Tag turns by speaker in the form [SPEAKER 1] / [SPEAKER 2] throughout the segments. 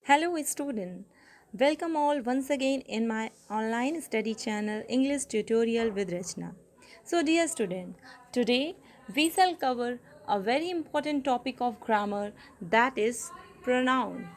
[SPEAKER 1] Hello, student. Welcome all once again in my online study channel English Tutorial with Rachna. So, dear student, today we shall cover a very important topic of grammar, that is pronoun.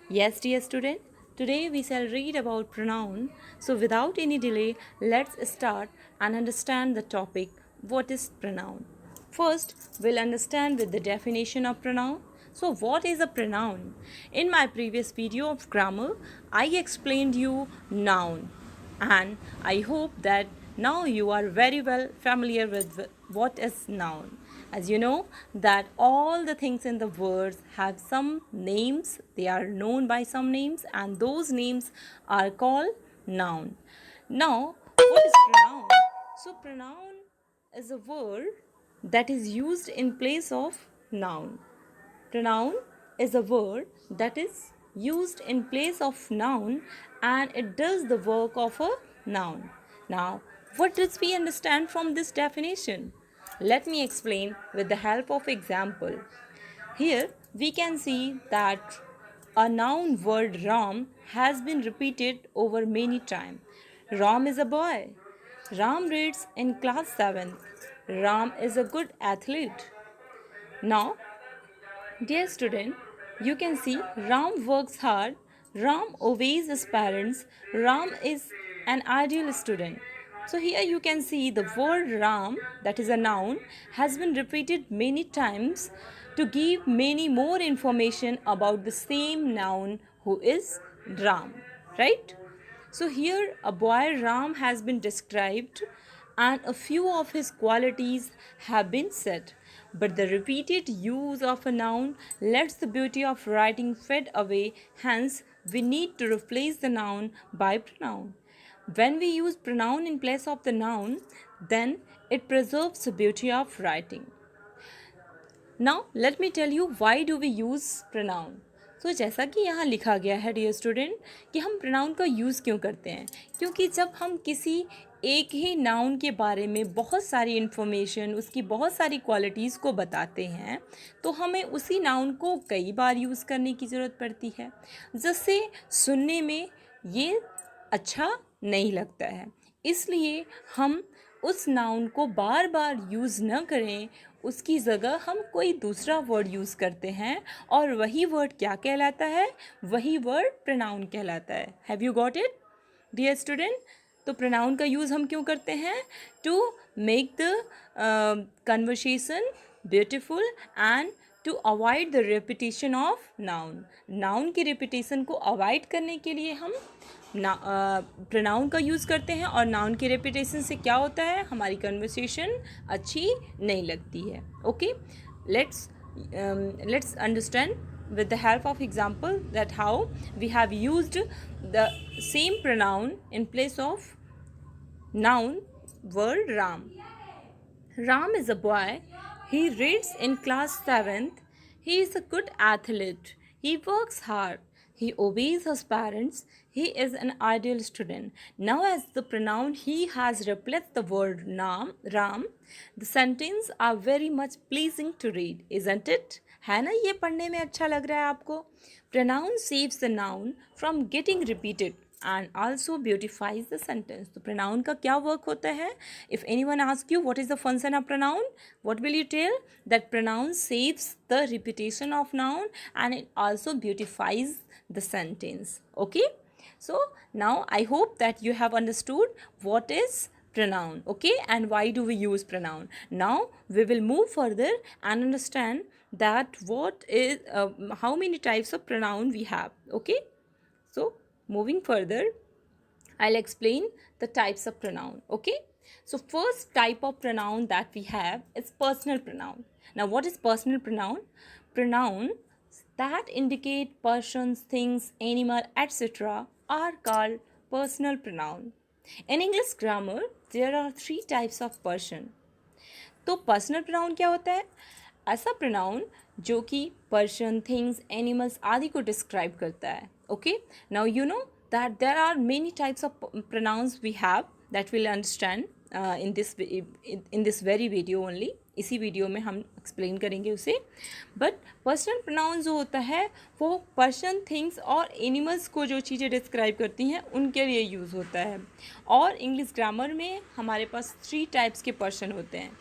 [SPEAKER 1] Yes, dear student, today we shall read about pronoun. So, without any delay, let's start and understand the topic. What is pronoun? First, we'll understand with the definition of pronoun. So, what is a pronoun? In my previous video of grammar, I explained you noun, and I hope that now you are very well familiar with what is noun. As you know that all the things in the words have some names, they are known by some names, and those names are called noun. Now, what is pronoun? So, pronoun is a word that is used in place of noun. Pronoun is a word that is used in place of noun and it does the work of a noun. Now, what does we understand from this definition? Let me explain with the help of example. Here we can see that a noun word Ram has been repeated over many times. Ram is a boy. Ram reads in class 7th. Ram is a good athlete. Now, dear student, you can see Ram works hard, Ram obeys his parents, Ram is an ideal student. So here you can see the word Ram, that is a noun, has been repeated many times to give many more information about the same noun who is Ram, right? So here a boy Ram has been described and a few of his qualities have been said. But the repeated use of a noun lets the beauty of writing fade away, hence we need to replace the noun by pronoun. When we use pronoun in place of the noun, then it preserves the beauty of writing. Now let me tell you why do we use pronoun. तो जैसा कि यहाँ लिखा गया है dear student कि हम pronoun का यूज़ क्यों करते हैं, क्योंकि जब हम किसी एक ही नाउन के बारे में बहुत सारी इन्फॉर्मेशन, उसकी बहुत सारी क्वालिटीज़ को बताते हैं तो हमें उसी नाउन को कई बार यूज़ करने की ज़रूरत पड़ती है, जिससे सुनने में ये अच्छा नहीं लगता है. इसलिए हम उस नाउन को बार बार यूज़ न करें, उसकी जगह हम कोई दूसरा वर्ड यूज़ करते हैं और वही वर्ड क्या कहलाता है, वही वर्ड प्रोनाउन कहलाता है. Have you got it dear student? तो प्रोनाउन का यूज़ हम क्यों करते हैं? To make the conversation beautiful and to avoid the repetition of noun. Noun की रेपिटेशन को अवॉइड करने के लिए हम प्रोनाउन का यूज़ करते हैं और नाउन की रेपिटेशन से क्या होता है, हमारी कन्वर्सेशन अच्छी नहीं लगती है. Okay, let's understand with the help of example that how we have used the same pronoun in place of noun word Ram. Ram is a boy. He reads in class 7th. He is a good athlete. He works hard. He obeys his parents. He is an ideal student. Now, as the pronoun he has replaced the word Ram, the sentence are very much pleasing to read, isn't it? है ना, ये पढ़ने में अच्छा लग रहा है आपको. Pronoun saves the noun from getting repeated and also beautifies the sentence. तो pronoun का क्या work होता है? If anyone asks you what is the function of pronoun, what will you tell? That pronoun saves the repetition of noun and it also beautifies the sentence. Okay? So now I hope that you have understood what is pronoun, okay, and why do we use pronoun. Now we will move further and understand that what is how many types of pronoun we have. Okay, so moving further, I'll explain the types of pronoun. Okay, so first type of pronoun that we have is personal pronoun. Now what is personal pronoun? Pronoun that indicate persons, things, animal, etc. are called personal pronoun. In English grammar, there are three types of person. तो personal pronoun क्या होता है? ऐसा pronoun जो कि person, things, animals आदि को describe करता है. Okay, now you know that there are many types of pronouns we have that will understand in this very video only. इसी वीडियो में हम एक्सप्लेन करेंगे उसे। बट पर्सनल प्रोनाउन जो होता है वो पर्सन, थिंग्स और एनिमल्स को जो चीज़ें डिस्क्राइब करती हैं उनके लिए यूज़ होता है। और इंग्लिश ग्रामर में हमारे पास 3 टाइप्स के पर्सन होते हैं,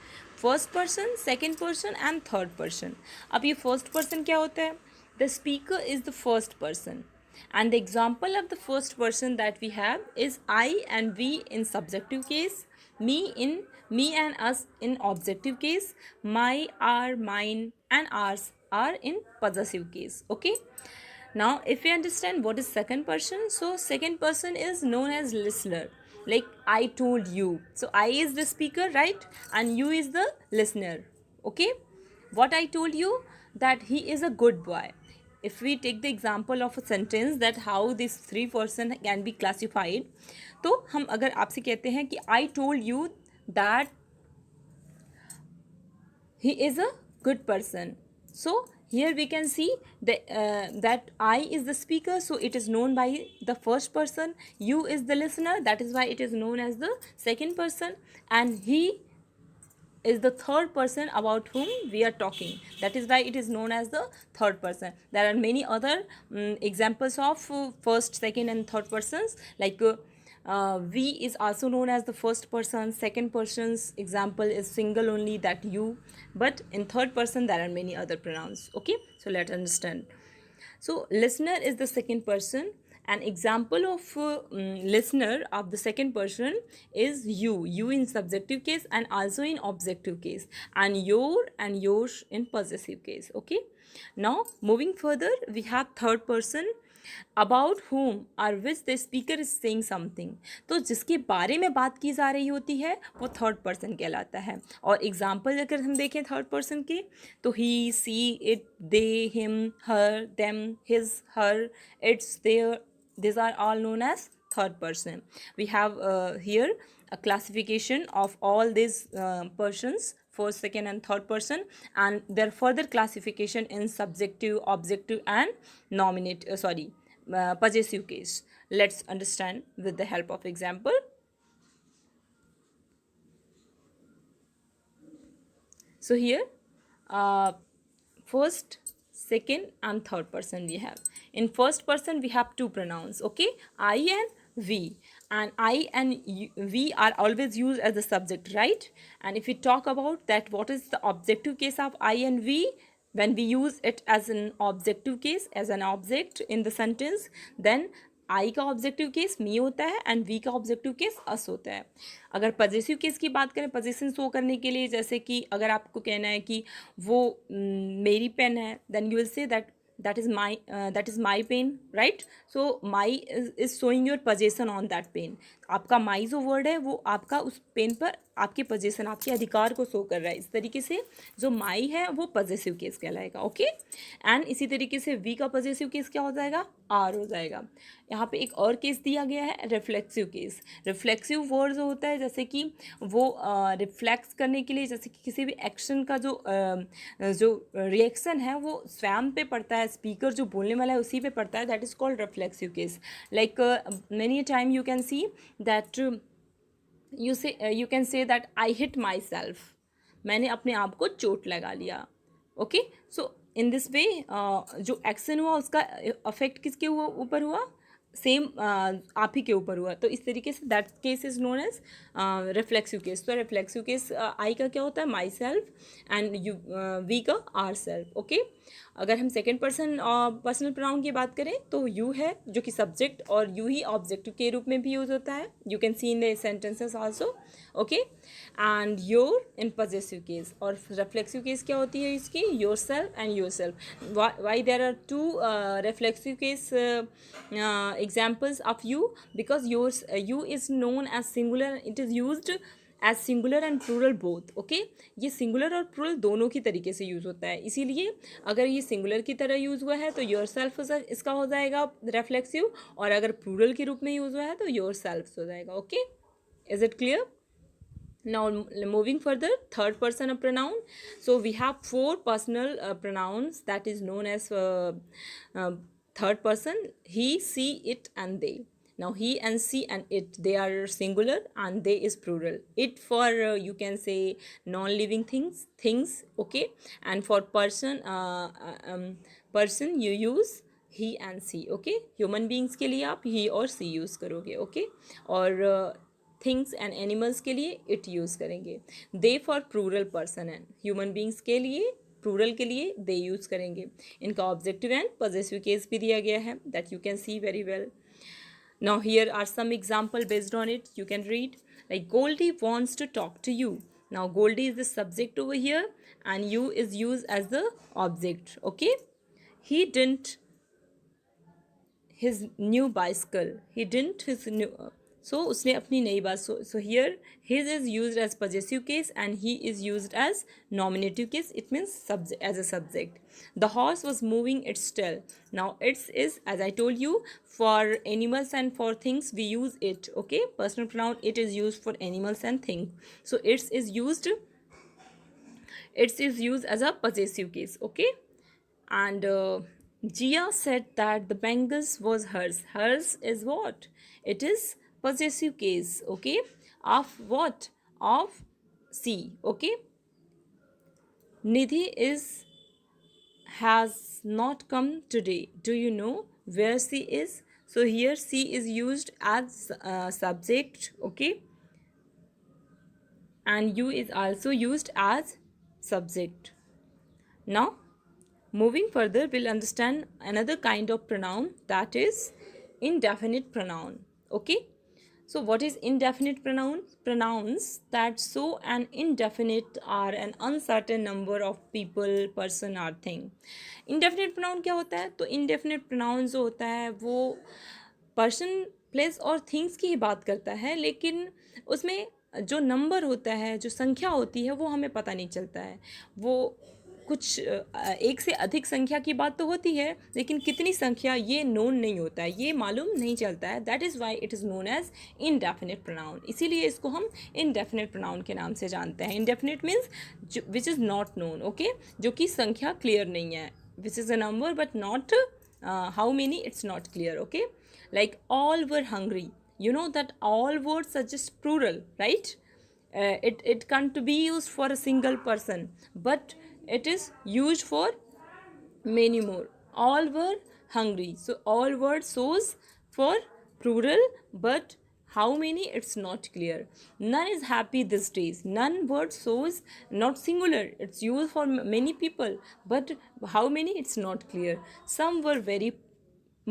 [SPEAKER 1] first person, second person and third person. अब ये फर्स्ट पर्सन क्या होता है? The speaker is the first person and the example of the first person that we have is I and we in subjective case, me and us in objective case, my, our, mine and ours are in possessive case. Okay, now if you understand what is second person, so second person is known as listener, like I told you. So I is the speaker, right, and you is the listener. Okay, what I told you, that he is a good boy. If we take the example of a sentence that how these 3 person can be classified, तो हम अगर आपसे कहते हैं कि I told you that he is a good person, so here we can see that I is the speaker, so it is known by the first person, you is the listener, that is why it is known as the second person, and he is the third person about whom we are talking, that is why it is known as the third person. There are many other examples of first, second and third persons, like we is also known as the first person, second person's example is single only, that you, but in third person there are many other pronouns. Okay, so let's understand. So listener is the second person. An example of listener of the second person is you in subjective case and also in objective case, and your and yours in possessive case. Okay, now moving further, we have third person, about whom or which the speaker is saying something. तो जिसके बारे में बात की जा रही होती है वो थर्ड पर्सन कहलाता है। और एग्जाम्पल अगर हम देखें थर्ड पर्सन के, तो he, she, it, they, him, her, them, his, her, its, their, these are all known as third person. We have here a classification of all these persons, first, second and third person, and their further classification in subjective, objective and possessive case. Let's understand with the help of example. So here first, second and third person we have. In first person we have 2 pronouns, okay, I and we, and I and we are always used as the subject, right? And if we talk about that what is the objective case of I and we, when we use it as an objective case, as an object in the sentence, then आई का objective case मी होता है and we का objective case अस होता है। अगर possessive case की बात करें, पोजीशन शो करने के लिए, जैसे कि अगर आपको कहना है कि वो मेरी पेन है, then you will say that is my pen, right? So my is showing your possession on that pen. आपका my जो वर्ड है वो आपका उस पेन पर आपके पोजीशन, आपके अधिकार को शो कर रहा है। इस तरीके से जो माई है वो पॉजिटिव केस कहलाएगा। ओके, एंड इसी तरीके से वी का पॉजिटिव केस क्या हो जाएगा? आर हो जाएगा। यहाँ पे एक और केस दिया गया है, रिफ्लेक्सिव केस। रिफ्लेक्सिव वर्ड जो होता है, जैसे कि वो रिफ्लेक्स करने के लिए, जैसे कि किसी भी एक्शन का जो रिएक्शन है वो स्वयं पे पड़ता है, स्पीकर जो बोलने वाला है उसी पे पड़ता है, that is called reflexive case. Like many time you can see that you can say that I hit myself, मैंने अपने आप को चोट लगा लिया। Okay, so in this way जो एक्शन हुआ उसका अफेक्ट किसके ऊपर हुआ? सेम आप ही के ऊपर हुआ। तो इस तरीके से that case is known as reflexive case. तो रिफ्लेक्सिव केस आई का क्या होता है? My self, and you we का आर सेल्फ। ओके, अगर हम सेकेंड पर्सन पर्सनल प्रोनाउन की बात करें तो यू है जो कि सब्जेक्ट, और यू ही ऑब्जेक्टिव के रूप में भी यूज होता है। You can see in the sentences also. Okay, and your in positive case. और रिफ्लेक्सिव केस क्या होती है इसकी? Your self and your self. Why there are two reflexive case examples of you? Because yours you is known as singular, it is used as singular and plural both. okay, ये singular और plural दोनों की तरीके से use होता है, इसीलिए अगर ये singular की तरह यूज़ हुआ है तो yourself इसका हो जाएगा reflexive, और अगर plural के रूप में यूज़ हुआ है तो yourself हो जाएगा। okay, is it clear? Now moving further, third person of pronoun. So we have 4 personal pronouns that is known as third person: he, she, it and they. Now he and she and it, they are singular and they is plural. It for you can say non-living things, okay. And for person you use he and she, okay. Human beings के लिए आप he और she use करोगे, okay. और things and animals के लिए it use करेंगे. They for plural person and human beings के लिए प्लूरल के लिए दे यूज़ करेंगे. इनका ऑब्जेक्टिव एंड पॉजेसिव केस भी दिया गया है, that you can C very well. Now here are some example based on it. You can read like Goldie wants to talk to you. Now Goldie is the subject over here and you is used as the object. Okay. He didn't his new bicycle. He didn't his new. So उसने अपनी नई बात. So here his is used as possessive case and he is used as nominative case. It means subject as a subject. The horse was moving its tail. Now its is, as I told you, for animals and for things we use it. Okay, personal pronoun it is used for animals and things. So its is used as a possessive case. Okay. And Gia said that the bangles was hers. Hers is what? It is possessive case, okay? Of what? Of C, okay? Nidhi has not come today. Do you know where she is? So here C is used as subject, okay? And you is also used as subject. Now moving further, we'll understand another kind of pronoun, that is indefinite pronoun. Okay. So what is indefinite pronoun? Pronouns that show an indefinite or an uncertain number of people, person or thing. Indefinite pronoun क्या होता है? तो indefinite pronoun जो होता है वो person, place और things की ही बात करता है, लेकिन उसमें जो नंबर होता है, जो संख्या होती है, वो हमें पता नहीं चलता है. वो कुछ एक से अधिक संख्या की बात तो होती है, लेकिन कितनी संख्या ये नोन नहीं होता है, ये मालूम नहीं चलता है. That is why it is known as indefinite pronoun. इसीलिए इसको हम इनडेफिनिट प्रोनाउन के नाम से जानते हैं. Indefinite means which is not known, okay, जो कि संख्या क्लियर नहीं है. Which is a number but not how many, it's not clear, okay. Like all were hungry. You know that all words are just plural, right? It can't be used for a single person, but it is used for many more. All were hungry. So all words shows for plural, but how many, it's not clear. None is happy these days. None word shows not singular. It's used for many people, but how many, it's not clear. Some were very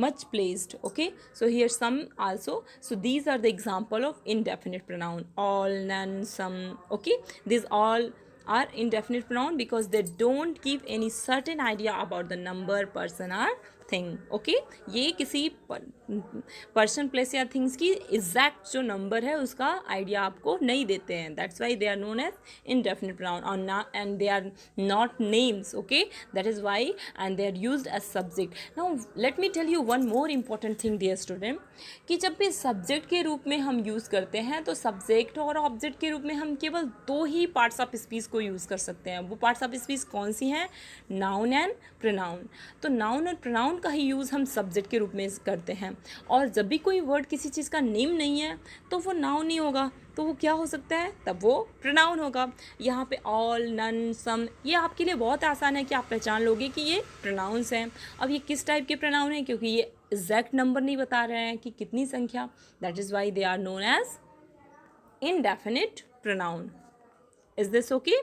[SPEAKER 1] much placed, okay. So here some also. So these are the example of indefinite pronoun: all, none, some, okay. These all are indefinite pronoun because they don't give any certain idea about the number, person or thing, okay. ये किसी person, place या things की exact जो number है उसका idea आपको नहीं देते हैं. That's why they are known as indefinite pronoun और ना, and they are not names, okay. That is why and they are used as subject. Now let me tell you one more important thing dear student, कि जब भी subject के रूप में हम use करते हैं तो सब्जेक्ट और ऑब्जेक्ट के रूप में हम केवल दो ही पार्ट्स ऑफ स्पीच को यूज़ कर सकते हैं. वो पार्ट्स ऑफ स्पीच कौन सी हैं? Noun and pronoun. तो नाउन और प्रोनाउन का ही यूज़ हम सब्जेक्ट के रूप में करते हैं. और जब भी कोई वर्ड किसी चीज़ का नेम नहीं है तो वो नाउन नहीं होगा, तो वो क्या हो सकता है? तब वो प्रोनाउन होगा. यहाँ पे ऑल, नन, सम, ये आपके लिए बहुत आसान है कि आप पहचान लोगे कि ये प्रोनाउंस हैं. अब ये किस टाइप के प्रोनाउन हैं? क्योंकि ये एग्जैक्ट नंबर नहीं बता रहे हैं कि कितनी संख्या. That is why they are known as indefinite pronoun. Is this okay?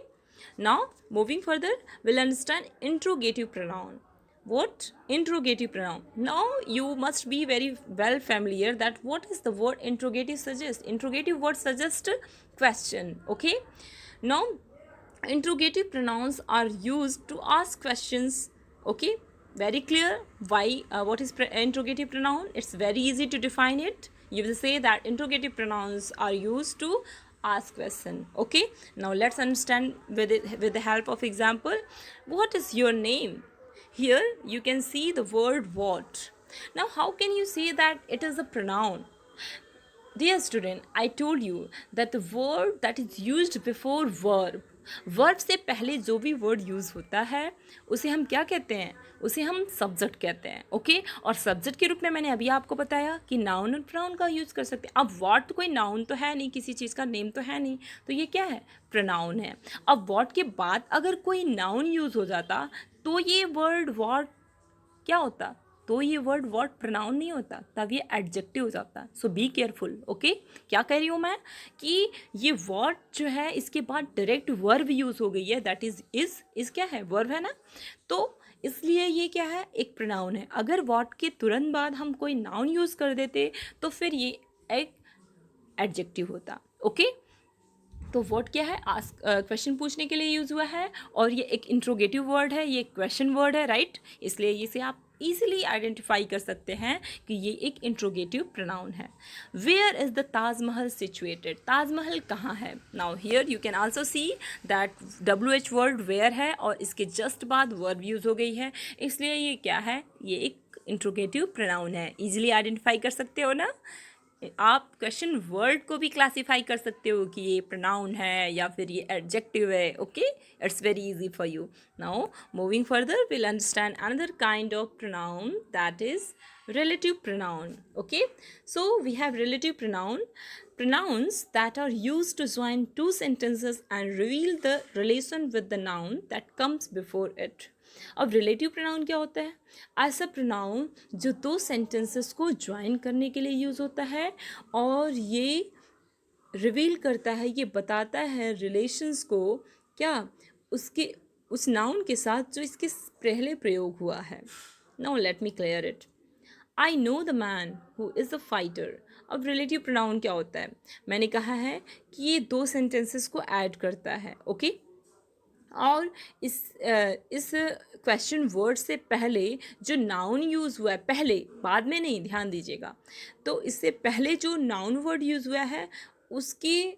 [SPEAKER 1] Now moving further, we'll understand interrogative pronoun. What? Interrogative pronoun. Now you must be very well familiar that what is the word interrogative suggest. Interrogative word suggest question, okay. Now interrogative pronouns are used to ask questions, okay. Very clear. Why? What is interrogative pronoun? It's very easy to define it. You will say that interrogative pronouns are used to ask question, okay. Now let's understand with the help of example. What is your name? Here you can see the word what. Now how can you say that it is a pronoun? Dear student, I told you that the word that is used before verb, verb से पहले जो भी word use होता है उसे हम क्या कहते हैं, उसे हम सब्जेक्ट कहते हैं। ओके, और सब्जेक्ट के रूप में मैंने अभी आपको बताया कि नाउन और प्रोनाउन का यूज़ कर सकते हैं। अब व्हाट तो कोई नाउन तो है नहीं, किसी चीज़ का नेम तो है नहीं, तो ये क्या है, प्रोनाउन है। अब व्हाट के बाद अगर कोई नाउन यूज़ हो जाता तो ये वर्ड व्हाट क्या होता, तो ये वर्ड व्हाट प्रोनाउन नहीं होता, तब ये एडजेक्टिव हो जाता। सो बी केयरफुल। ओके, क्या कह रही हूँ मैं कि ये व्हाट जो है इसके बाद डायरेक्ट वर्ब यूज़ हो गई है, दैट इज क्या है, वर्ब है ना, तो इसलिए ये क्या है, एक प्रोनाउन है। अगर व्हाट के तुरंत बाद हम कोई नाउन यूज़ कर देते तो फिर ये एक एडजेक्टिव होता। ओके, तो व्हाट क्या है, आस्क क्वेश्चन पूछने के लिए यूज़ हुआ है, और ये एक इंट्रोगेटिव वर्ड है, ये क्वेश्चन वर्ड है, राइट। इसलिए इसे आप इजीली आइडेंटिफाई कर सकते हैं कि ये एक इंट्रोगेटिव प्रोनाउन है। Where is the Taj Mahal situated, Taj Mahal कहाँ है। Now here you can also see that WH word where है और इसके जस्ट बाद वर्ब यूज़ हो गई है, इसलिए ये क्या है, ये एक इंट्रोगेटिव प्रोनाउन है। इजीली आइडेंटिफाई कर सकते हो ना। आप क्वेश्चन वर्ड को भी क्लासीफाई कर सकते हो कि ये प्रोनाउन है या फिर ये एडजेक्टिव है। Okay, it's very easy for you. Now moving further will understand another kind of pronoun, that is relative pronoun. Okay, so we have relative pronouns that are used to join two sentences and reveal the relation with the noun that comes before it. अब relative pronoun क्या होता है, ऐसा pronoun जो दो sentences को join करने के लिए यूज़ होता है और ये रिवील करता है, ये बताता है रिलेशंस को, क्या, उसके उस नाउन के साथ जो इसके पहले प्रयोग हुआ है। Now let me clear it. I know the man who is a fighter. अब रिलेटिव प्रोनाउन क्या होता है, मैंने कहा है कि ये दो सेंटेंसेस को ऐड करता है। ओके, और इस क्वेश्चन वर्ड से पहले जो नाउन यूज़ हुआ है, पहले, बाद में नहीं, ध्यान दीजिएगा, तो इससे पहले जो नाउन वर्ड यूज़ हुआ है उसके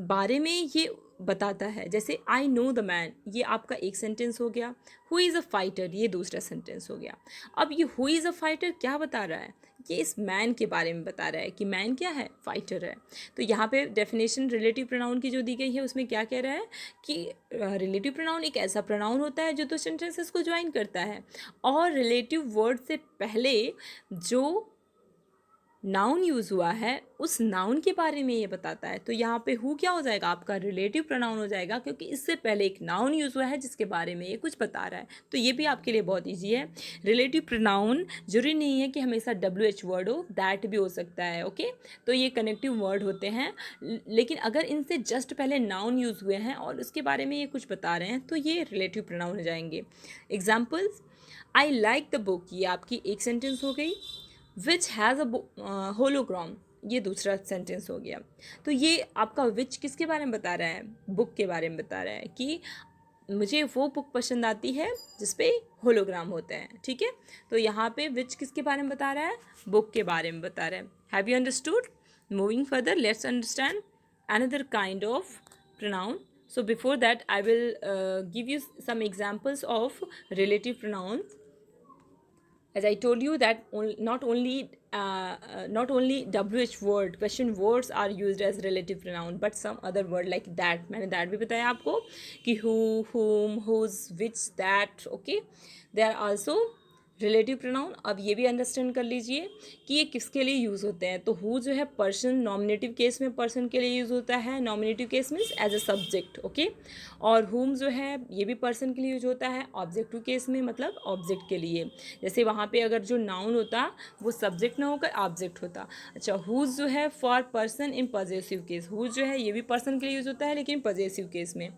[SPEAKER 1] बारे में ये बताता है। जैसे आई नो द मैन, ये आपका एक सेंटेंस हो गया। हु इज़ अ फाइटर, ये दूसरा सेंटेंस हो गया। अब ये हु इज़ अ फाइटर क्या बता रहा है, ये इस मैन के बारे में बता रहा है कि मैन क्या है, फाइटर है। तो यहाँ पे डेफिनेशन रिलेटिव प्रोनाउन की जो दी गई है उसमें क्या कह रहा है कि रिलेटिव प्रोनाउन एक ऐसा प्रोनाउन होता है जो दो सेंटेंसेस को ज्वाइन करता है और रिलेटिव वर्ड से पहले जो नाउन यूज़ हुआ है उस नाउन के बारे में ये बताता है। तो यहाँ पे हु क्या हो जाएगा, आपका रिलेटिव प्रोनाउन हो जाएगा, क्योंकि इससे पहले एक नाउन यूज़ हुआ है जिसके बारे में ये कुछ बता रहा है। तो ये भी आपके लिए बहुत ईजी है। रिलेटिव प्रोनाउन जरूरी नहीं है कि हमेशा WH वर्ड हो, दैट भी हो सकता है। ओके, तो ये कनेक्टिव वर्ड होते हैं, लेकिन अगर इनसे जस्ट पहले नाउन यूज़ हुए हैं और उसके बारे में ये कुछ बता रहे हैं तो ये रिलेटिव प्रोनाउन हो जाएंगे। Examples, I like the book, ये आपकी एक सेंटेंस हो गई। विच हैज़ अ होलोग्राम, ये दूसरा सेंटेंस हो गया। तो ये आपका विच किसके बारे में बता रहा है, बुक के बारे में बता रहा है कि मुझे वो बुक पसंद आती है जिसपे होलोग्राम होते हैं। ठीक है, तो यहाँ पे विच किसके बारे में बता रहा है, बुक के बारे में बता रहा है। Have you understood? Moving further let's understand another kind of pronoun. So before that I will give you some examples of relative pronouns. As I told you that not only WH word question words are used as relative pronoun, but some other word like that, मैंने that भी बताया आपको कि who, whom, whose, which, that. Okay, they are also relative pronoun. अब ये भी understand कर लीजिए कि ये किसके लिए यूज़ होते हैं। तो हु जो है पर्सन, नॉमिनेटिव केस में पर्सन के लिए यूज़ होता है, nominative case means as a subject. Okay, और हुम जो है ये भी पर्सन के लिए यूज होता है, ऑब्जेक्टिव केस में मतलब ऑब्जेक्ट के लिए। जैसे वहाँ पे अगर जो नाउन होता वो सब्जेक्ट ना होकर ऑब्जेक्ट होता। अच्छा, हुज जो है for person in possessive case, whose जो है ये भी पर्सन के लिए यूज़ होता है लेकिन पॉजेसिव केस में।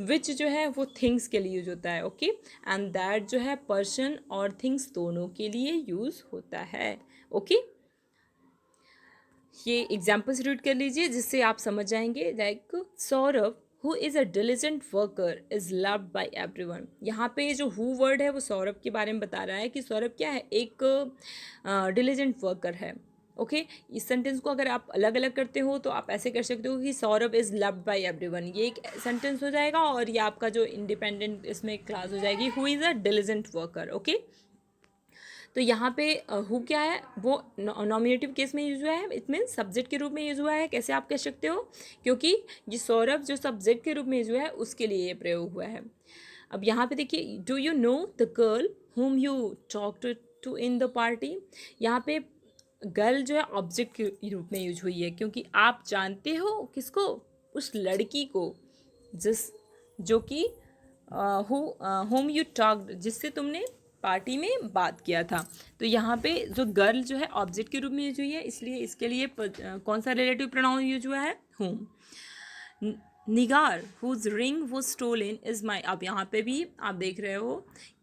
[SPEAKER 1] विच जो है वो थिंग्स के लिए यूज होता है। ओके, एंड दैट जो है पर्सन और थिंग्स दोनों के लिए यूज होता है। ओके, ये एग्जाम्पल्स रीड कर लीजिए जिससे आप समझ जाएंगे। Like Saurabh who is a diligent worker is loved by everyone. यहाँ पे जो हु वर्ड है वो सौरभ के बारे में बता रहा है कि सौरभ क्या है, एक डिलिजेंट वर्कर है। ओके, इस सेंटेंस को अगर आप अलग अलग करते हो तो आप ऐसे कर सकते हो कि Saurabh is loved by everyone, ये एक सेंटेंस हो जाएगा और ये आपका जो इंडिपेंडेंट इसमें क्लास हो जाएगी who is a diligent worker. Okay, तो यहाँ पे हु क्या है, वो नॉमिनेटिव केस में यूज हुआ है, इट मीन्स सब्जेक्ट के रूप में यूज हुआ है। कैसे आप कह सकते हो, क्योंकि ये सौरभ जो सब्जेक्ट के रूप में यूज हुआ है उसके लिए ये प्रयोग हुआ है। अब यहाँ पे देखिए, do you know the girl whom you talked to in the party। यहाँ पे गर्ल जो है ऑब्जेक्ट के रूप में यूज हुई है, क्योंकि आप जानते हो किसको, उस लड़की को जिस जो कि होम यू टॉक्ड, जिससे तुमने पार्टी में बात किया था। तो यहाँ पे जो गर्ल जो है ऑब्जेक्ट के रूप में यूज हुई है, इसलिए इसके लिए कौन सा रिलेटिव प्रोनाउन यूज हुआ है, होम। निगार हुज रिंग वो स्टोलन इज़ माई। अब यहाँ पे भी आप देख रहे हो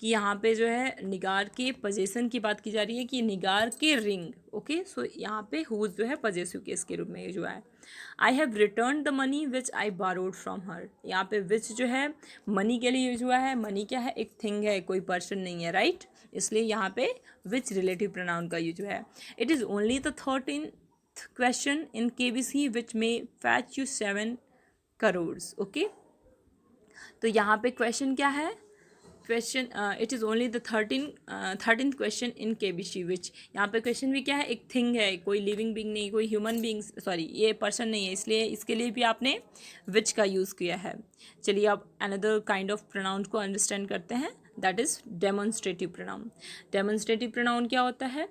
[SPEAKER 1] कि यहाँ पे जो है निगार के पजेशन की बात की जा रही है कि निगार के रिंग। ओके, सो यहाँ पे हुज जो है पजेसिव केस के रूप में यूज हुआ है। I have return the money which I borrowed from her. यहाँ पे विच जो है मनी के लिए यूज हुआ है। मनी क्या है, एक थिंग है, कोई पर्सन नहीं है, राइट। इसलिए यहाँ पे विच रिलेटिव प्रोनाउन का यूज हुआ है। It is only the 13th question in KBC which may fetch you 7 crore. Okay, तो यहाँ पे क्वेश्चन क्या है, question it is only the 13th question in KBC विच। यहाँ पे क्वेश्चन भी क्या है, एक थिंग है, कोई लिविंग बीइंग नहीं, कोई ह्यूमन बीइंग, सॉरी ये पर्सन नहीं है, इसलिए इसके लिए भी आपने विच का यूज़ किया है। चलिए अब अनदर काइंड ऑफ प्रोनाउन को अंडरस्टैंड करते हैं, that is demonstrative pronoun. Demonstrative pronoun क्या होता है,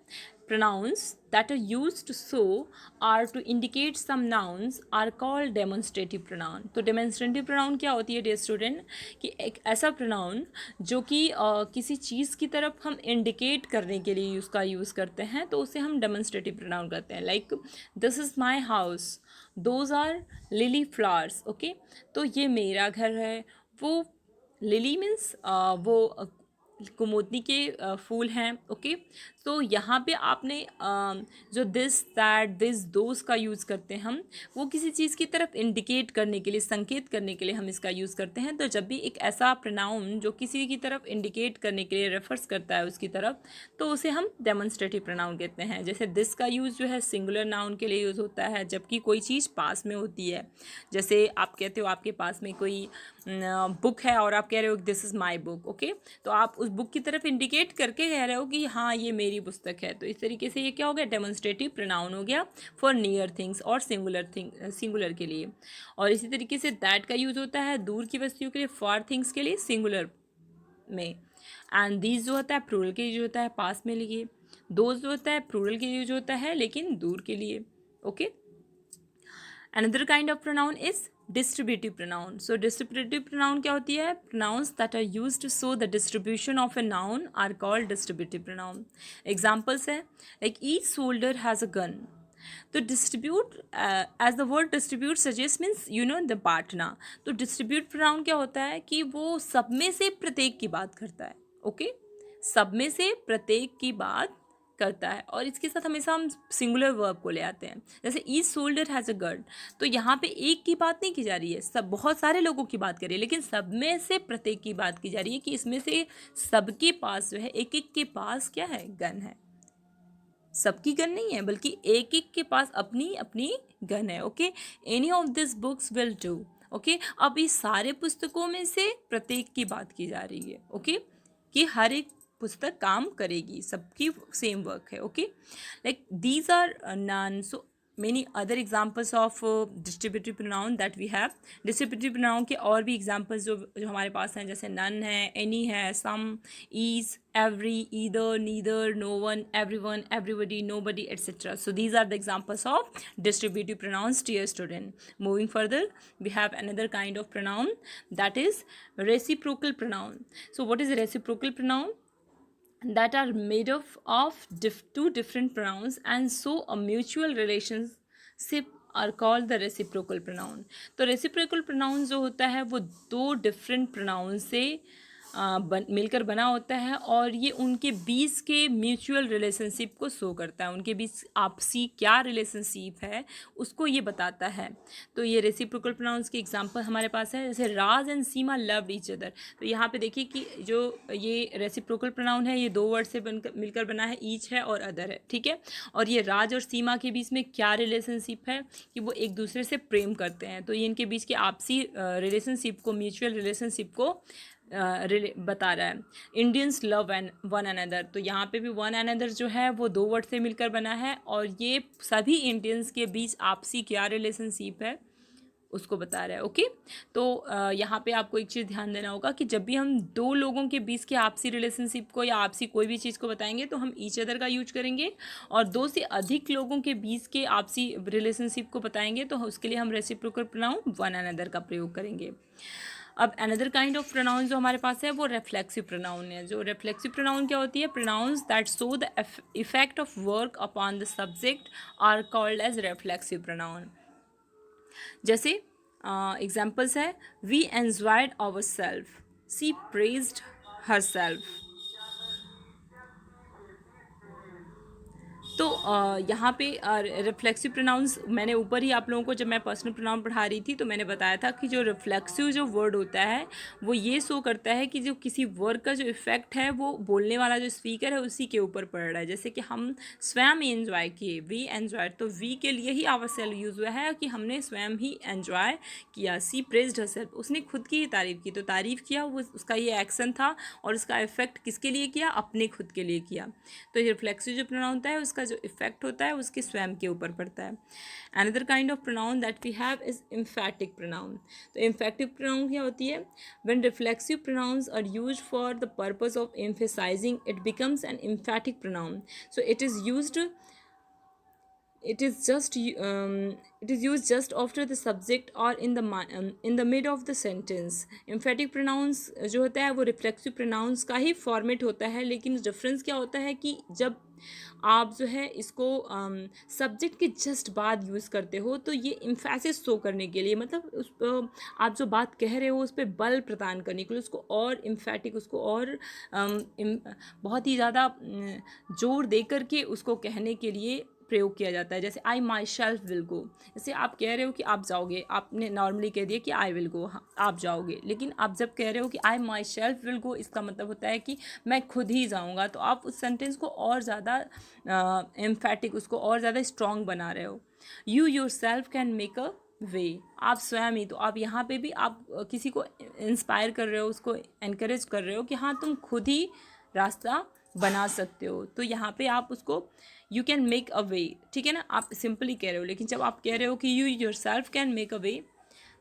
[SPEAKER 1] pronouns that are used to show or to indicate some nouns are called demonstrative pronoun। तो demonstrative pronoun क्या होती है dear student, कि एक ऐसा pronoun जो कि किसी चीज़ की तरफ हम indicate करने के लिए उसका यूज़ करते हैं, तो उसे हम demonstrative pronoun करते हैं। Like this is my house, those are lily flowers. Okay, तो ये मेरा घर है, वो लिली मीन्स वो कुमुदनी के फूल हैं। ओके, तो यहाँ पे आपने जो दिस दैट दिस दोस का यूज़ करते हैं हम, वो किसी चीज़ की तरफ इंडिकेट करने के लिए, संकेत करने के लिए हम इसका यूज़ करते हैं। तो जब भी एक ऐसा प्रोनाउन जो किसी की तरफ इंडिकेट करने के लिए रेफर्स करता है उसकी तरफ, तो उसे हम डेमोन्स्ट्रेटिव प्रोनाउन कहते हैं। जैसे दिस का यूज़ जो है सिंगुलर नाउन के लिए यूज़ होता है, जबकि कोई चीज़ पास में होती है। जैसे आप कहते हो आपके पास में कोई बुक है और आप कह रहे हो this is my book. Okay, तो आप उस बुक की तरफ इंडिकेट करके कह रहे हो कि हाँ ये मेरी पुस्तक है। तो इस तरीके से ये क्या हो गया, डेमोन्स्ट्रेटिव प्रोनाउन हो गया फॉर नियर थिंग्स और सिंगुलर के लिए। और इसी तरीके से दैट का यूज़ होता है दूर की वस्तुओं के लिए, फॉर थिंग्स के लिए सिंगुलर में। एंड दीज जो होता है प्लूरल के यूज होता है पास में लिए। दोज जो होता है प्लूरल के यूज होता है लेकिन दूर के लिए। Okay, another kind of pronoun is distributive pronoun. So distributive pronoun क्या होती है, pronouns that are used to show the distribution of a noun are called distributive pronoun. Examples है like each soldier has a gun. तो distribute as the word distribute suggest means you know the बांटना। तो distribute pronoun क्या होता है कि वो सब में से प्रत्येक की बात करता है। ओके, सब में से प्रत्येक की बात करता है, और इसके साथ हमेशा हम सिंगुलर वर्ब को ले आते हैं। जैसे each soldier has a gun, तो यहाँ पे एक की बात नहीं की जा रही है, सब बहुत सारे लोगों की बात कर रही है, लेकिन सब में से प्रत्येक की बात की जा रही है कि इसमें से सबके पास जो है, एक एक के पास क्या है, गन है। सबकी गन नहीं है, बल्कि एक एक के पास अपनी अपनी गन है। Okay, any of this books will do. Okay, अब इस सारे पुस्तकों में से प्रत्येक की बात की जा रही है। ओके, कि हर एक पुस्तक काम करेगी, सबकी सेम वर्क है। Okay, like these are none. So many other examples of distributive pronoun that we have। distributive pronoun के और भी examples जो हमारे पास हैं, जैसे none है, any है, some, is, every, either, neither, no one, everyone, everybody, nobody, etc. So these are the examples of distributive pronouns, dear student। Moving further, we have another kind of pronoun, that is reciprocal pronoun। So what is a reciprocal pronoun? That are made up of two different pronouns and so a mutual relationship are called the reciprocal pronoun। तो reciprocal pronoun जो होता है वो दो different pronoun से मिलकर बना होता है, और ये उनके बीच के म्यूचुअल रिलेशनशिप को शो करता है, उनके बीच आपसी क्या रिलेशनशिप है उसको ये बताता है। तो ये रेसिप्रोकल प्रोनाउंस की एग्जांपल हमारे पास है, जैसे Raj and Seema loved each other. तो यहाँ पे देखिए कि जो ये रेसिप्रोकल प्रोनाउन है ये दो वर्ड से मिलकर बना है, ईच है और अदर है, ठीक है। और ये राज और सीमा के बीच में क्या रिलेशनशिप है कि वो एक दूसरे से प्रेम करते हैं। तो ये इनके बीच के आपसी रिलेशनशिप को, म्यूचुअल रिलेशनशिप को बता रहा है। Indians love an one another, तो यहाँ पे भी वन अनदर जो है वो 2 वर्ड से मिलकर बना है और ये सभी इंडियंस के बीच आपसी क्या रिलेशनशिप है उसको बता रहा है। ओके, तो यहाँ पे आपको एक चीज़ ध्यान देना होगा कि जब भी हम 2 लोगों के बीच के आपसी रिलेशनशिप को या आपसी कोई भी चीज़ को बताएंगे तो हम ईच अदर का यूज करेंगे, और 2 से अधिक लोगों के बीच के आपसी रिलेशनशिप को बताएंगे तो उसके लिए हम रेसिप्रोकल प्रोनाउन वन अनदर का प्रयोग करेंगे। अब अनदर काइंड ऑफ प्रोनाउन जो हमारे पास है वो रिफ्लेक्सिव प्रोनाउन है। जो रिफ्लेक्सिव प्रोनाउन क्या होती है? Pronouns that show the effect of work upon the subject are called as reflexive pronoun. जैसे एग्जाम्पल्स है, we enjoyed our self, she praised her self. तो यहाँ पे रिफ्लेक्सिव प्रोनाउंस मैंने ऊपर ही आप लोगों को जब मैं पर्सनल प्रोनाउन पढ़ा रही थी तो मैंने बताया था कि जो रिफ्लेक्सिव जो वर्ड होता है वो ये शो करता है कि जो किसी वर्ड का जो इफेक्ट है वो बोलने वाला जो स्पीकर है उसी के ऊपर पड़ रहा है। जैसे कि हम स्वयं एंजॉय किए, वी एंजॉय, तो वी के लिए ही आवर सेल्फ यूज़ हुआ है कि हमने स्वयं ही एंजॉय किया। सी प्रेज्ड हरसेल्फ, उसने खुद की ही तारीफ़ की, तो तारीफ़ किया वो उसका ये एक्शन था और उसका इफेक्ट किसके लिए किया? अपने खुद के लिए किया। तो ये रिफ्लेक्सिव जो प्रोनाउन होता है उसका जो इफेक्ट होता है उसके स्वयं के ऊपर पड़ता है। Another kind of pronoun that we have is emphatic pronoun. तो एम्फैटिक प्रोनाउन क्या होती है? When reflexive pronouns are used for the purpose of emphasizing it becomes an emphatic pronoun. So it is used, it is just it is used just after the subject or in the mid of the sentence. emphatic pronouns जो होता है वो reflexive pronouns का ही format होता है, लेकिन difference क्या होता है कि जब आप जो है इसको सब्जेक्ट के जस्ट बाद यूज़ करते हो तो ये इम्फेसिस शो करने के लिए, मतलब उस आप जो बात कह रहे हो उस पर बल प्रदान करने के लिए उसको और इम्फेटिक, उसको और बहुत ही ज़्यादा जोर दे करके उसको कहने के लिए प्रयोग किया जाता है। जैसे आई माई सेल्फ विल गो, जैसे आप कह रहे हो कि आप जाओगे, आपने नॉर्मली कह दिया कि आई विल गो, हाँ आप जाओगे, लेकिन आप जब कह रहे हो कि आई माई सेल्फ विल गो, इसका मतलब होता है कि मैं खुद ही जाऊँगा, तो आप उस सेंटेंस को और ज़्यादा एम्फैटिक, उसको और ज़्यादा स्ट्रॉन्ग बना रहे हो। You yourself can make a way, आप स्वयं ही, तो आप यहाँ पे भी आप किसी को इंस्पायर कर रहे हो, उसको एनकरेज कर रहे हो कि हाँ तुम खुद ही रास्ता बना सकते हो। तो यहाँ पे आप उसको यू कैन मेक अ वे, ठीक है ना, आप सिंपली कह रहे हो, लेकिन जब आप कह रहे हो कि you yourself can make a way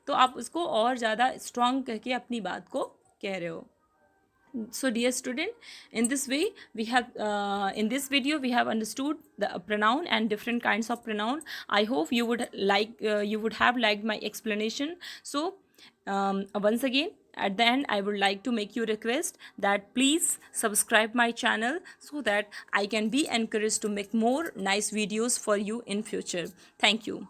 [SPEAKER 1] तो आप उसको और ज़्यादा स्ट्रॉन्ग करके अपनी बात को कह रहे हो। So dear student, in this way we have in this video we have understood the pronoun and different kinds of pronoun. I hope you would you would have liked my explanation. So once again at the end I would like to make you request that please subscribe my channel so that I can be encouraged to make more nice videos for you in future. Thank you.